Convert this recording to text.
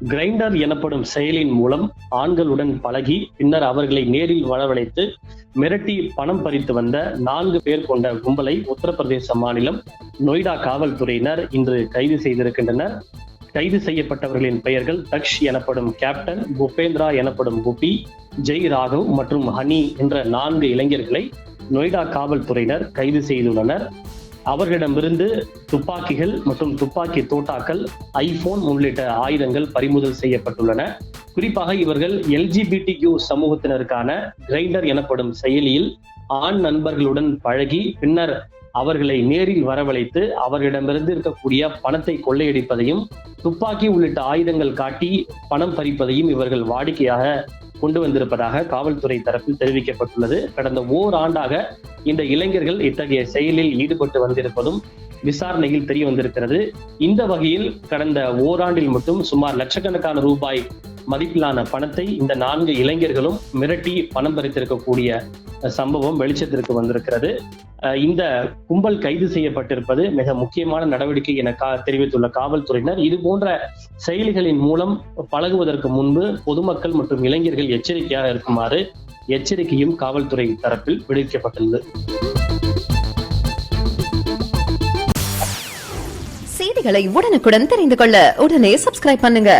Grinder எனப்படும் செயலின் மூலம் ஆண்களுடன் பழகி பின்னர் அவர்களை நேரில் வரவழைத்து மிரட்டி பணம் பறித்து வந்த 4 பேர் கொண்ட கும்பலை உத்தரப்பிரதேச மாநிலம் நொய்டா காவல்துறையினர் இன்று கைது செய்திருக்கின்றனர். கைது செய்யப்பட்டவர்களின் பெயர்கள் தக்ஷ் எனப்படும் கேப்டன், பூபேந்திரா எனப்படும் குபி, ஜெய் ராகவ் மற்றும் ஹனி என்ற 4 இளைஞர்களை நொய்டா காவல்துறையினர் கைது செய்துள்ளனர். அவர்களிடமிருந்து துப்பாக்கிகள் மற்றும் துப்பாக்கி தோட்டாக்கள், ஐபோன் உள்ளிட்ட ஆயுதங்கள் பறிமுதல் செய்யப்பட்டுள்ளன. குறிப்பாக இவர்கள் LGBTQ சமூகத்தினருக்கான கிரைண்டர் எனப்படும் செயலியில் ஆண் நண்பர்களுடன் பழகி பின்னர் அவர்களை நேரில் வரவழைத்து அவர்களிடமிருந்து இருக்கக்கூடிய பணத்தை கொள்ளையடிப்பதையும் துப்பாக்கி உள்ளிட்ட ஆயுதங்கள் காட்டி பணம் பறிப்பதையும் இவர்கள் வாடிக்கையாக கொண்டு வந்திருப்பதாக காவல்துறை தரப்பில் தெரிவிக்கப்பட்டுள்ளது. கடந்த ஓராண்டாக இந்த இளைஞர்கள் இத்தகைய செயலில் ஈடுபட்டு வந்திருப்பதும் விசாரணையில் தெரிய வந்திருக்கிறது. இந்த வகையில் கடந்த ஓராண்டில் மட்டும் சுமார் லட்சக்கணக்கான ரூபாய் மதிப்பிலான பணத்தை இந்த 4 இளைஞர்களும் மிரட்டி பணம் பறித்திருக்கக்கூடிய சம்பவம் வெளிச்சத்திற்கு வந்திருக்கிறது. இந்த கும்பல் கைது செய்யப்பட்டிருப்பது மிக முக்கியமான நடவடிக்கை என தெரிவித்துள்ள காவல்துறையினர் இது போன்ற செயலிகளின் மூலம் பழகுவதற்கு முன்பு பொதுமக்கள் மற்றும் இளைஞர்கள் எச்சரிக்கையாக இருக்குமாறு எச்சரிக்கையும் காவல்துறை தரப்பில் விடுவிக்கப்பட்டுள்ளது. செய்திகளை உடனுக்குடன் தெரிந்து கொள்ள உடனே சப்ஸ்கிரைப் பண்ணுங்க.